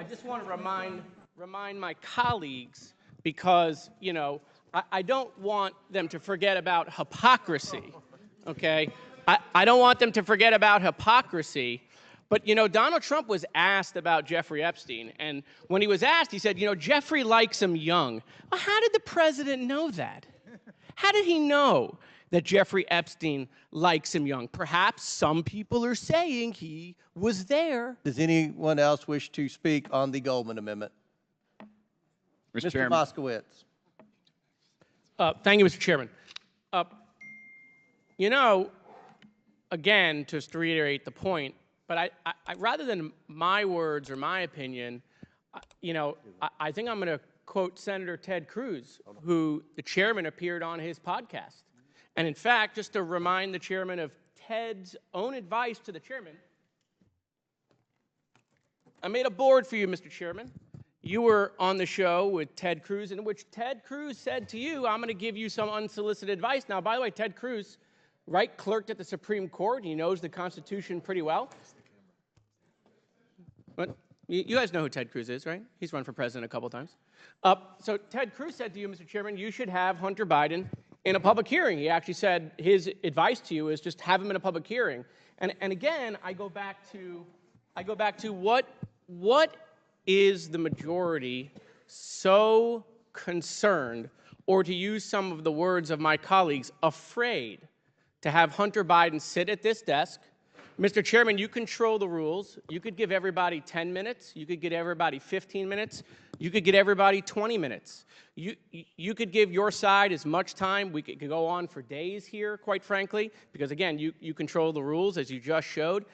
just want to remind my colleagues, because, you know, I don't want them to forget about hypocrisy, okay? I don't want them to forget about hypocrisy. But, you know, Donald Trump was asked about Jeffrey Epstein, and when he was asked, he said, you know, Jeffrey likes him young. Well, how did the president know that? How did he know that Jeffrey Epstein likes him young? Perhaps some people are saying he was there. Does anyone else wish to speak on the Goldman Amendment? Mr. Moskowitz. Thank you, Mr. Chairman. You know, again, just to reiterate the point, but I rather than my words or my opinion, you know, I think I'm going to quote Senator Ted Cruz, who the chairman appeared on his podcast. And in fact, just to remind the chairman of Ted's own advice to the chairman, I made a board for you, Mr. Chairman. You were on the show with Ted Cruz, in which Ted Cruz said to you, I'm going to give you some unsolicited advice. Now, by the way, Ted Cruz, right, clerked at the Supreme Court. He knows the Constitution pretty well. But you guys know who Ted Cruz is, right? He's run for president a couple times. So Ted Cruz said to you, Mr. Chairman, you should have Hunter Biden in a public hearing. He actually said his advice to you is just have him in a public hearing. And again, I go back to what is the majority so concerned, or to use some of the words of my colleagues, afraid to have Hunter Biden sit at this desk? Mr. Chairman, you control the rules. You could give everybody 10 minutes. You could give everybody 15 minutes. You could give everybody 20 minutes. You could give your side as much time. We could go on for days here, quite frankly, because, again, you control the rules, as you just showed.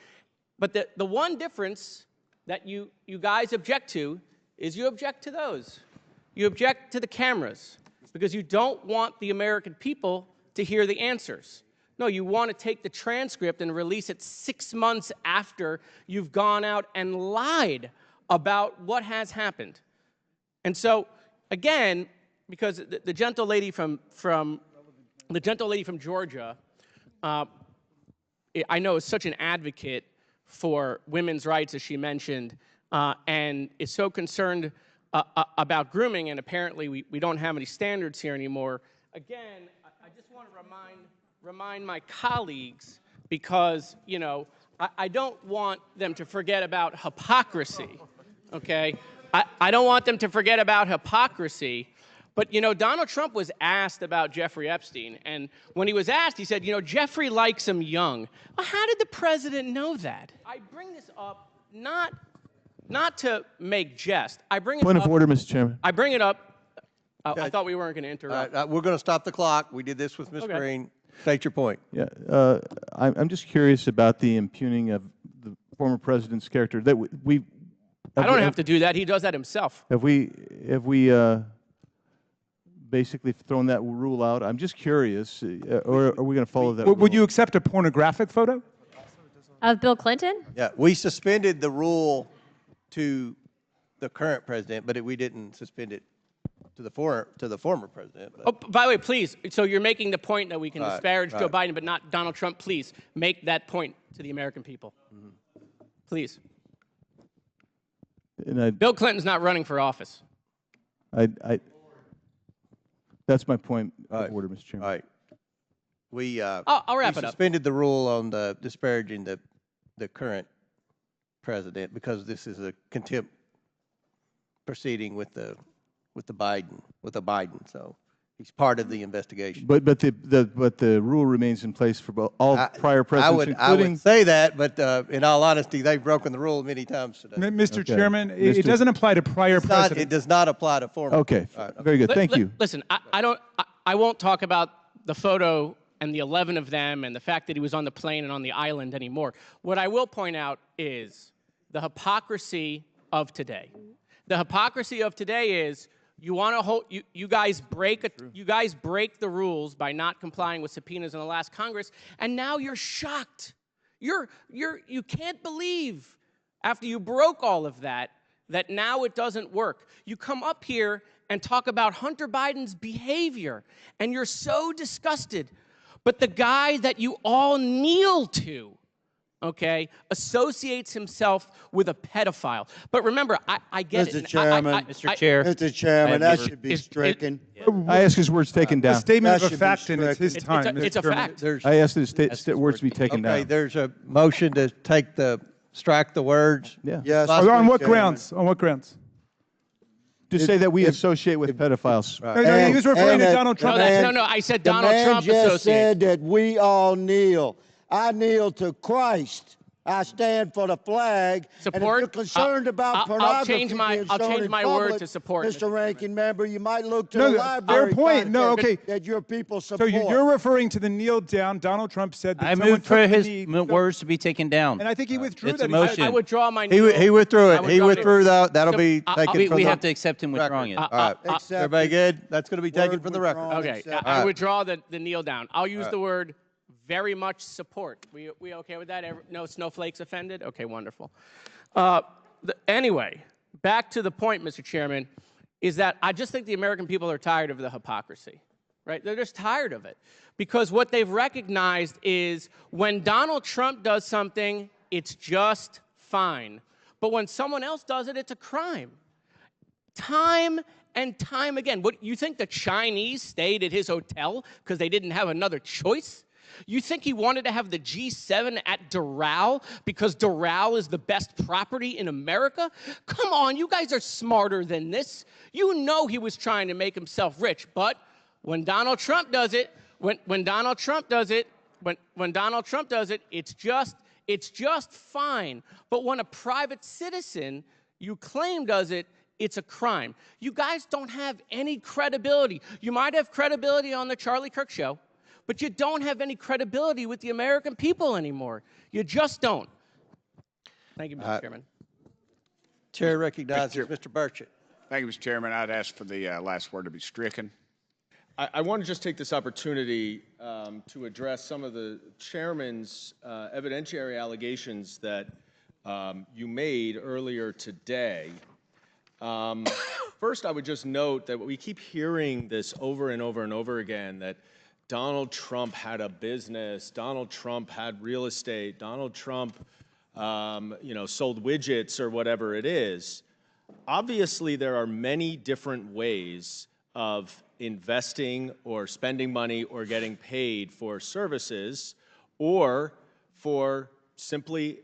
But the one difference that you guys object to is you object to those. You object to the cameras because you don't want the American people to hear the answers. No, you want to take the transcript and release it 6 months after you've gone out and lied about what has happened. And so, again, because the gentle lady from Georgia, I know is such an advocate for women's rights, as she mentioned, and is so concerned about grooming, and apparently we don't have any standards here anymore. Again, I just want to remind my colleagues, because, you know, I don't want them to forget about hypocrisy, okay? I don't want them to forget about hypocrisy. But, you know, Donald Trump was asked about Jeffrey Epstein, and when he was asked, he said, you know, Jeffrey likes him young. Well, how did the president know that? I bring this up not to make jest. I bring it Point up, of order, Mr. Chairman. I bring it up. Okay. I thought we weren't going to interrupt. We're going to stop the clock. We did this with Ms. Okay. Green. State your point. Yeah, I'm just curious about the impugning of the former president's character. That I don't have to do that. He does that himself. Have we basically thrown that rule out? I'm just curious, or are we going to follow that rule? Would you accept a pornographic photo? Of Bill Clinton? Yeah, we suspended the rule to the current president, but we didn't suspend it to the former president. But. Oh, by the way, please, so you're making the point that we can disparage Joe right. Biden, but not Donald Trump. Please make that point to the American people. Mm-hmm. Please. And Bill Clinton's not running for office. That's my point All of right. order, Mr. Chairman. All right. I'll wrap it up. We suspended the rule on the disparaging the current president because this is a contempt proceeding with the Biden. So he's part of the investigation. But the rule remains in place for all prior presidents, I would say that, but in all honesty, they've broken the rule many times today. Mr. Okay. Chairman, it doesn't apply to prior presidents. It does not apply to former. Okay, Right, very good. Thank you. Listen, I won't talk about the photo and the 11 of them and the fact that he was on the plane and on the island anymore. What I will point out is the hypocrisy of today. The hypocrisy of today is you want to hold you guys break the rules by not complying with subpoenas in the last Congress, and now you're shocked. You can't believe after you broke all of that now it doesn't work. You come up here and talk about Hunter Biden's behavior, and you're so disgusted. But the guy that you all kneel to okay, associates himself with a pedophile. But remember, I get Mr. it. Chairman, Mr. Chair. Mr. Chairman, that should be is- stricken. I ask his words taken A down. statement That of should a be fact, and it's his stricken. time. It's a Mr. Chairman. fact. There's, I ask his words to be taken okay, down. there's a motion to take strike the words. Yeah. Yes. On Mr. what Chairman. grounds? On what grounds? To say that we associate with pedophiles. No, no, he was referring to Donald No, Trump. no, I said The Donald man Trump just associates. said that we all kneel. I kneel to Christ. I stand for the flag. And if Support? you're concerned about I'll pornography change my- being I'll shown change in my word public, to support, Mr. Mr. Ranking Member, you might look to No, the no, library fair point. No, content okay. that your people support. So you're referring to the kneel down. Donald Trump said that I someone moved for took the his knee. words to be taken down. And I think he withdrew It's a that. motion. I withdraw my. He withdrew it. He withdrew that. That'll So, be I- taken We, from we the have to accept him withdrawing it. All right. Accept Everybody it. good? That's going to be taken Word for the record. withdrawn. Okay, Accept I it. withdraw the kneel down. I'll use the word very much support. We okay with that? No snowflakes offended? Okay, wonderful. Anyway, back to the point, Mr. Chairman, is that I just think the American people are tired of the hypocrisy, right? They're just tired of it. Because what they've recognized is when Donald Trump does something, it's just fine. But when someone else does it, it's a crime. Time and time again. What, you think the Chinese stayed at his hotel because they didn't have another choice? You think he wanted to have the G7 at Doral because Doral is the best property in America? Come on, you guys are smarter than this. You know he was trying to make himself rich, but when Donald Trump does it, when Donald Trump does it, when Donald Trump does it, it's just fine. But when a private citizen you claim does it, it's a crime. You guys don't have any credibility. You might have credibility on the Charlie Kirk show, but you don't have any credibility with the American people anymore. You just don't. Thank you, Mr. Chairman. Chair recognizes Mr. Burchett. Thank you, Mr. Chairman. I'd ask for the last word to be stricken. I want to just take this opportunity to address some of the chairman's evidentiary allegations that you made earlier today. First, I would just note that we keep hearing this over and over and over again, that Donald Trump had a business, Donald Trump had real estate, Donald Trump sold widgets or whatever it is. Obviously, there are many different ways of investing or spending money or getting paid for services or for simply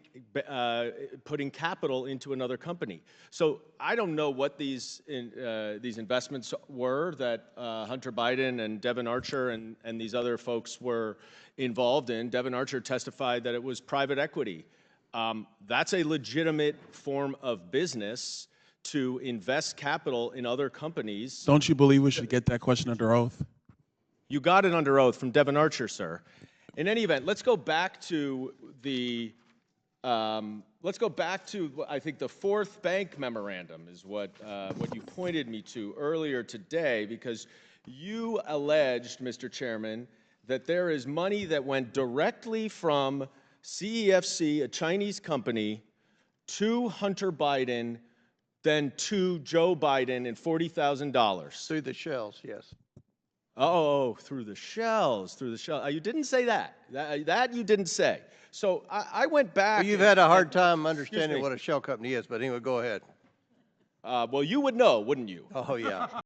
putting capital into another company. So I don't know what these investments were that Hunter Biden and Devon Archer and these other folks were involved in. Devon Archer testified that it was private equity. That's a legitimate form of business to invest capital in other companies. Don't you believe we should get that question under oath? You got it under oath from Devon Archer, sir. In any event, let's go back to the I think the fourth bank memorandum is what you pointed me to earlier today, because you alleged, Mr. Chairman, that there is money that went directly from CEFC, a Chinese company, to Hunter Biden, then to Joe Biden in $40,000. Through the shells, yes. Oh, through the shells, you didn't say that. That you didn't say. So I went back. Well, you've had a hard time understanding what a shell company is, but anyway, go ahead. Well, you would know, wouldn't you? Oh, yeah.